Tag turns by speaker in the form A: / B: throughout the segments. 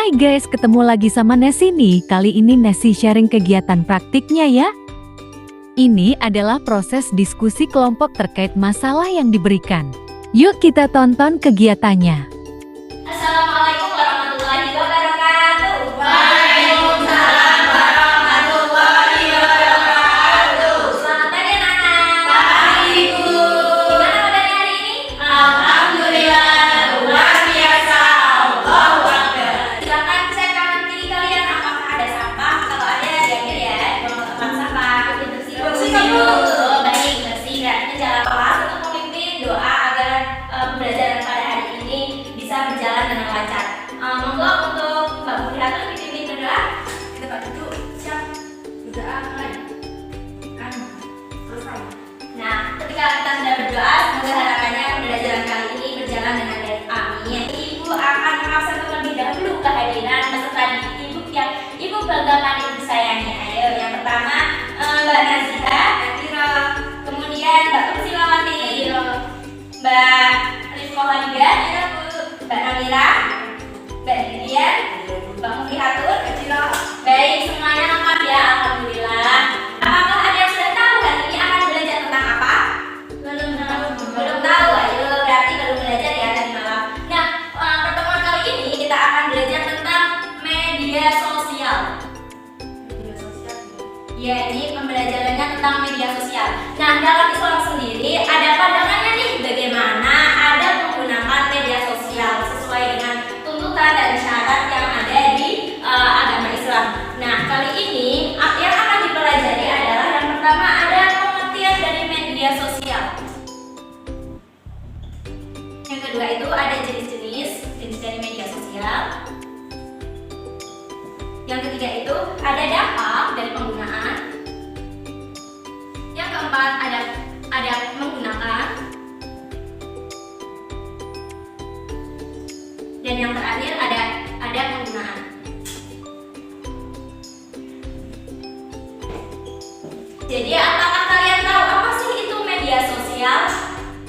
A: Hai guys, ketemu lagi sama Nesi nih. Kali ini Nesi sharing kegiatan praktiknya ya. Ini adalah proses diskusi kelompok terkait masalah yang diberikan. Yuk kita tonton kegiatannya.
B: Assalamualaikum warahmatullahi wabarakatuh. Waalaikumsalam warahmatullahi wabarakatuh. Selamat pagi anak-anak. Pagi Bu. Gimana kabarnya hari ini? Alhamdulillah luar biasa. Allahu Akbar. Silakan cek kanan kiri kalian apakah ada sampah. Kalau ada diambil ya, dibuang ke tempat sampah. Bersihkan dulu. Baik, bersih. Berarti jalan kelas untuk memimpin doa agar pembelajaran pada hari ini bisa berjalan dengan lancar. Monggo untuk Mbak Putri Ratu dipimpin berdoa. Kita Pak duduk, siap. Berdoa mulai. Selesai. Nah, ketika kita sudah berdoa, semoga harapannya pembelajaran kali ini berjalan dengan baik. Amin. Ibu akan mengabsen terlebih dahulu kehadiran peserta didik Ibu yang Ibu banggakan, Ibu sayangi. Ayo, yang pertama Mbak Naziha, kemudian Mbak Kursilawati, Mbak Rifkoh Ladiga, Mbak Namira, Mbak Didian, Mbak Mufihatur. Baik, semuanya lengkap ya, alhamdulillah. Apakah ada yang sudah tahu hari ini akan belajar tentang apa? Belum tahu. Ayo, berarti baru belajar ya tadi malam. Nah, pertemuan kali ini kita akan belajar tentang media sosial. Ya, ini pembelajarannya tentang media sosial. Nah, dalam Islam sendiri ada pandangannya nih bagaimana ada menggunakan media sosial sesuai dengan tuntutan dan syarat yang ada di agama Islam. Nah, kali ini yang akan dipelajari adalah yang pertama ada pengertian dari media sosial. Yang kedua itu ada jenis dari media sosial. Yang ketiga itu ada dampak dari penggunaan. Yang keempat ada menggunakan. Dan yang terakhir ada penggunaan. Jadi apakah kalian tahu apa sih itu media sosial?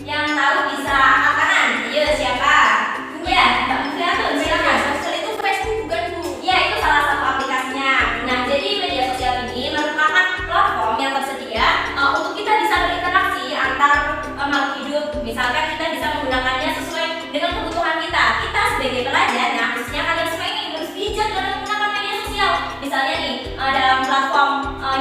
B: Yang tahu bisa angkat kanan. Ayo siapa? Ya, Mbak Mufihatur, silakan.
C: Itu Facebook bukan Bu?
B: Ya, itu salah satu aplikasinya. Nah, jadi media sosial ini merupakan platform yang tersedia untuk kita bisa berinteraksi antar makhluk hidup. Misalkan kita bisa menggunakannya sesuai dengan kebutuhan kita. Kita sebagai pelajar, nah khususnya kalian semua ini harus bijak dalam menggunakan media sosial. Misalnya nih, dalam platform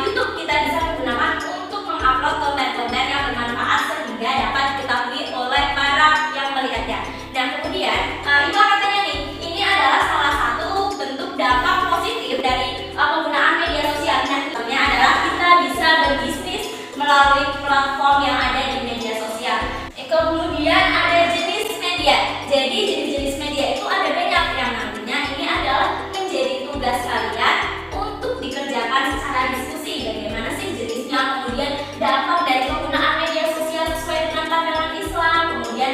B: YouTube kita bisa menggunakan untuk mengupload konten-konten yang bermanfaat sehingga dapat diketahui oleh para yang melihatnya. Dan kemudian, Ibu akan tanya nih, ini adalah salah satu bentuk dampak positif dari penggunaan media sosial. Nah, contohnya adalah kita bisa berbisnis melalui platform yang ada di media sosial. Kemudian ada jenis media. Jadi jenis-jenis media itu ada banyak yang nantinya ini adalah menjadi tugas kalian untuk dikerjakan secara diskusi. Bagaimana sih jenisnya, kemudian dampak dari penggunaan media sosial sesuai dengan pandangan Islam. Kemudian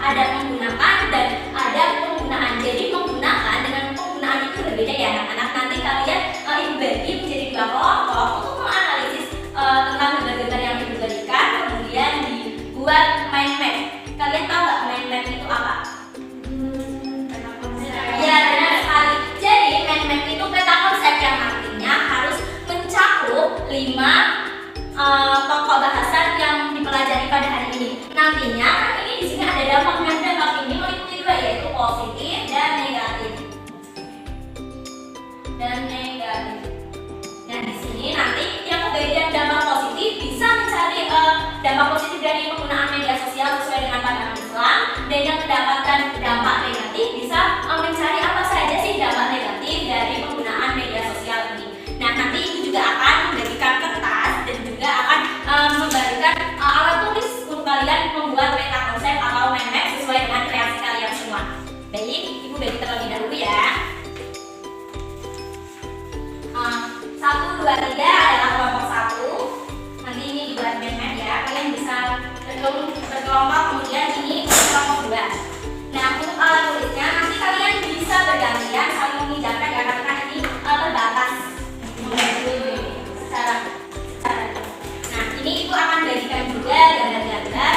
B: ada menggunakan dan ada penggunaan. Jadi menggunakan dengan penggunaan itu berbeda ya anak-anak. Nanti kalian Ibu bagi menjadi dua kelompok untuk menganalisis tentang gambar-gambar yang Ibu berikan. Kemudian dibuat mind map. Kalian tahu nggak mind map itu apa? Ya, benar sekali. Jadi mind map itu peta konsep yang artinya harus mencakup 5 pokok bahasan yang dipelajari pada hari ini. Nantinya kan ini di sini ada dampaknya. Dampak ini meliputi dua, yaitu positif dan negatif. Dan di sini nanti yang bagian dampak positif bisa mencari dampak positif dari penggunaan media sosial sesuai dengan pandangan Islam, dan yang mendapatkan dampak negatif bisa mencari apa saja sih dampak negatif dari penggunaan media sosial ini. Nah, nanti Ibu juga akan memberikan kertas dan juga akan memberikan alat tulis untuk kalian membuat peta konsep atau mind map sesuai dengan kreasi kalian semua. Baik, Ibu bagi terlebih dahulu ya. 1, 2, 3 adalah kelompok 1. Nanti ini dibuat mind map ya. Kalian bisa berkelompok, kemudian ini kelompok 2. Nah, untuk alat tulisnya nanti kalian bisa bergantian saling memindahkan ya, karena ini terbatas. Nah, ini Ibu akan bagikan juga gambar-gambar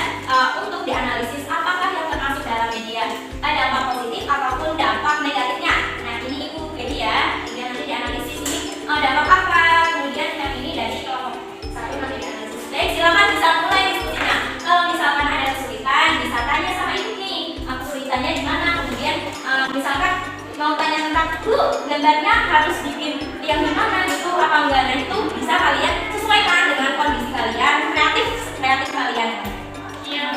B: untuk dianalisis apakah yang termasuk dalam media dampak positif ataupun dampak negatifnya. Nah, ini Ibu gambarnya harus bikin yang gimana gitu apa enggak. Nah itu bisa kalian sesuaikan dengan kondisi kalian, kreatif kalian. Iya,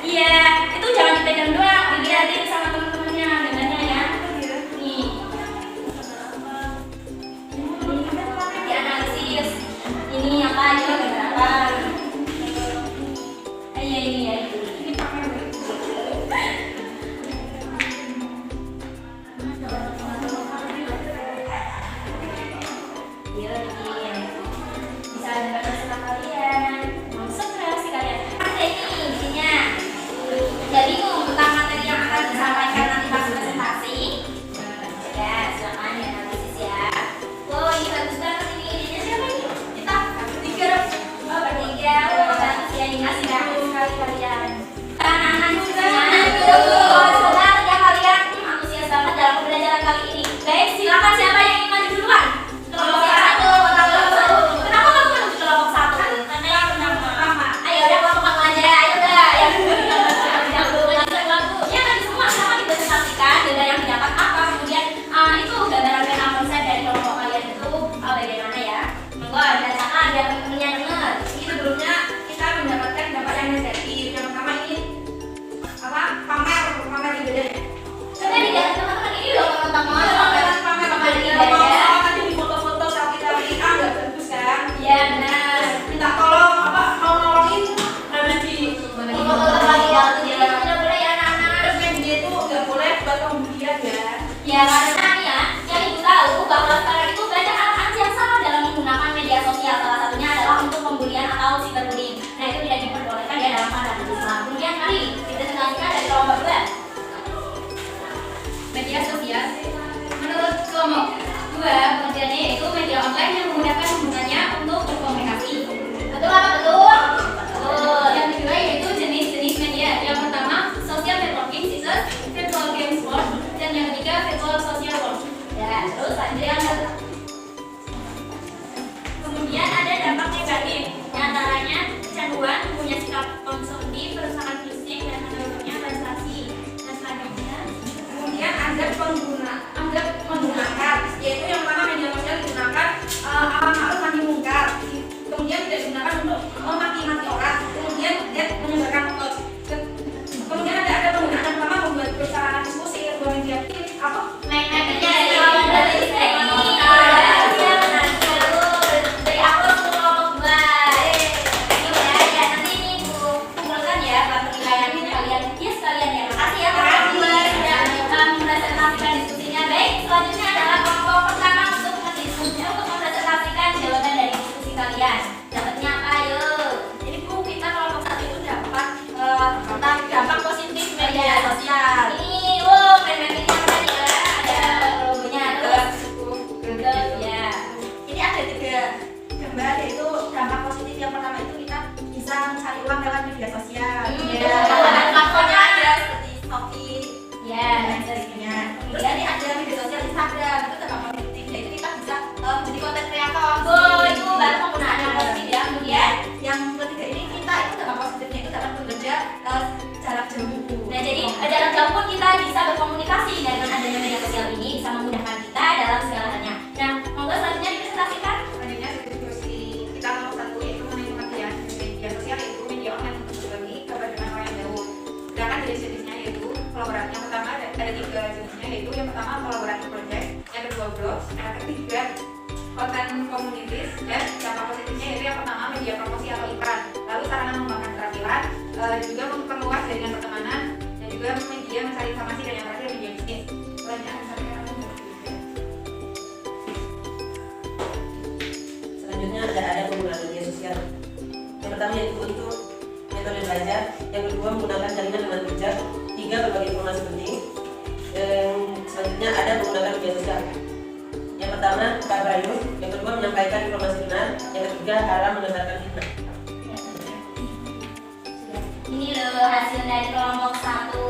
B: iya, itu jangan dipegang doang, dilihatin sama teman-temannya gambarnya ya. Nih, dianalisis. Ini apa aja gambar apa? Iya ini ya. Ini pakai bisa dapat bersama kalian, maksud kreasi kalian. Ada ini isinya. Gak bingung tentang materi yang akan disampaikan nanti pas presentasi. Ya, silakan dianalisis ya. Wow, ini bagus banget ini. Idenya siapa ini? Kita bertiga. Oh, bertiga. Oh, bagus ya ini. Asik sekali kalian. Anak-anak juga. Oh, sebentar ya kalian. Antusias banget dalam pembelajaran kali ini. Baik, silakan siapa yang ingin maju duluan? Kelompok yang satu. Kenapa kamu menuju kelompok satu? Karena yang pertama. Ayo udah kelompok kamu aja. Ayo udah. Yang belum lanjut lagu. Ya tadi semua sama dipresentasikan gambar yang didapat apa. Kemudian itu gambaran pena konsep dari kelompok kalian itu bagaimana ya? Monggo dibacakan biar teman-temannya dengar.
C: Ini sebelumnya kita mendapatkan dampak yang negatif. Yang pertama ini apa? Pamer di badan.
B: Coba dilihat teman-teman ini loh teman-teman.
C: Pamer di
B: badan ya.
C: Tadi di foto-foto selfie nggak bagus kan?
B: Iya benar.
C: Minta tolong apa? Mau nolongin di
B: Foto-foto lagi ya. Jadi tidak boleh ya anak-anak.
C: terus media itu nggak boleh buat kemudian ya.
B: Ya karena nih ya, yang ibu tahu bahwa sekarang itu banyak anak-anak yang salah dalam menggunakan media sosial. Salah satunya adalah untuk pembulian atau cyberbullying. Nah itu tidak diperbolehkan ya dalam pandangan Islam. Kemudian mari dipresentasikan dari kelompok 2.
D: Media sosial menurut kelompok 2 pengertiannya yaitu media online yang memudahkan penggunanya untuk berkomunikasi.
B: Betul apa betul?
D: Betul. Yang kedua yaitu jenis-jenis media. Yang pertama social networking sites, virtual games world, dan yang ketiga virtual social world.
B: Ya terus lanjut.
D: Kemudian ada dampak negatif, diantaranya kecanduan, punya sikap konsumtif, kerusakan fisik, dan menurunnya prestasi. Dan selanjutnya
C: Kemudian Anda menggunakan yaitu yang mana media sosial digunakan amar ma'ruf nahi mungkar. Kemudian tidak digunakan untuk memaki-maki orang. Kemudian menyebarkan hoax. Kemudian ada penggunaan pertama membuat sarana diskusi, kedua media apa?
B: Media lawan dari teknik. Ya benar betul. Dari aku untuk kelompok 2. Ya nanti ini Bu kumpulkan ya penilaian kalian. Ya sekalian ya. Makasih ya teman-teman sudah mempresentasikan diskusinya. Baik, selanjutnya adalah kelompok pertama untuk mempresentasikan jawaban dari diskusi kalian. Dapatnya apa ayo?
C: Jadi Bu, kita kelompok 1 itu dapat tentang dampak positif media sosial.
B: Ini wow, keren ini apa ya? Ada logonya terus. Terus ya.
C: Ini ada 3 gambar yaitu dampak positif. Yang pertama itu kita bisa mencari uang lewat media sosial.
B: Ya.
C: Platformnya ada seperti Shopee.
B: Ya,
C: Dan sebagainya. Terus ini ada media sosial Instagram, itu dampak positif. Yaitu kita bisa menjadi konten kreator.
B: oh itu baru penggunaan yang positif ya. Kemudian
C: Yang ketiga ini kita itu dampak positifnya itu dapat bekerja jarak jauh.
B: nah jadi jarak jauh pun kita bisa berkomunikasi dengan adanya media sosial ini bisa memudahkan kita dalam segala halnya. Nah, monggo selanjutnya dipresentasikan.
C: Selanjutnya diskusi kita nomor 1 yaitu mengenai pengertian media sosial yaitu media online untuk berbagi kabar dengan orang yang jauh. Sedangkan jenis-jenisnya yaitu kolaborasi. Yang pertama ada 3 jenisnya yaitu yang pertama kolaborasi project, yang kedua blog, yang ketiga konten komunitas, dan dampak positifnya yaitu yang pertama media promosi atau iklan. Lalu sarana mengembangkan keterampilan, juga memperluas jaringan pertemanan, dan juga media mencari informasi, dan yang terakhir media bisnis. Selanjutnya
E: Selanjutnya ada penggunaan media sosial. Yang pertama yaitu untuk metode belajar, yang kedua menggunakan jaringan dengan bijak, 3 berbagi informasi penting. Selanjutnya ada menggunakan media sosial. Yang pertama tabayun, yang kedua menyampaikan informasi benar, yang ketiga haram mendengarkan fitnah.
B: Ini loh hasil dari kelompok 1.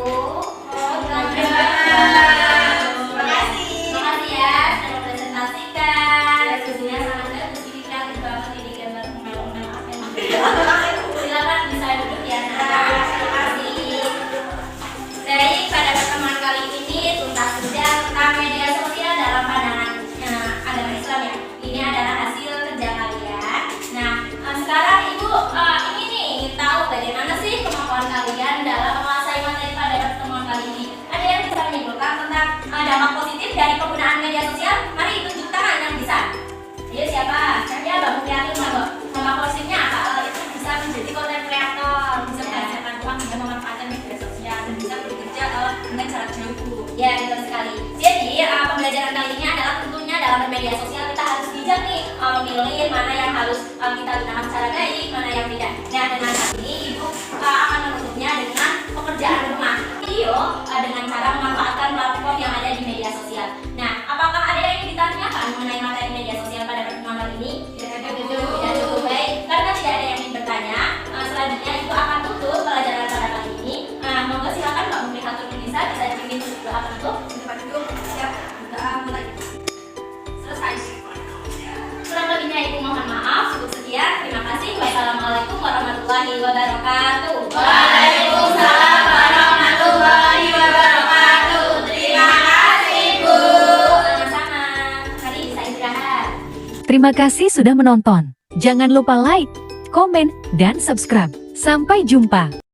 C: Terima kasih.
B: Terima kasih ya sudah mempresentasikan. Diskusinya sangat bagus. Ini kreatif banget ini gambar melo-melo apa yang silakan bisa duduk ya. Nah, terima kasih. Baik, pada pertemuan kali ini tuntas sudah tentang media sosial dampak positif dari penggunaan media sosial, mari tunjuk tangan yang bisa. Ayo siapa? Saya bangun kreatif nggak? Dampak positifnya apa? Itu bisa menjadi konten kreator, bisa menghasilkan uang dengan memanfaatkan media sosial dan bisa bekerja dengan cara jauh. Ya, betul sekali. Jadi pembelajaran kali ini adalah tentunya dalam bermedia sosial kita harus bijak nih memilih mana yang harus kita gunakan secara baik, mana yang tidak. Nah, dengan hal ini Ibu akan menutupnya dengan pekerjaan rumah video dengan cara memanfaatkan platform yang ada di media sosial. Nah, apakah ada yang ditanyakan mengenai materi media sosial pada pertemuan kali ini? Tidak cukup baik. Karena tidak ada yang ingin bertanya, selanjutnya Ibu akan tutup pelajaran pada kali ini. Monggo silakan Mbak Muflihatul Nisa bisa dipimpin doa penutup.
C: Tempat duduk, siap, doa mulai.
B: Selesai. Kurang lebihnya Ibu mohon maaf. Cukup sekian. Terima kasih. Wassalamualaikum warahmatullahi wabarakatuh. Waalaikumsalam warahmatullahi wabarakatuh. Terima kasih Bu. Sama-sama. Mari bisa istirahat.
A: Terima kasih sudah menonton. Jangan lupa like, komen, dan subscribe. Sampai jumpa.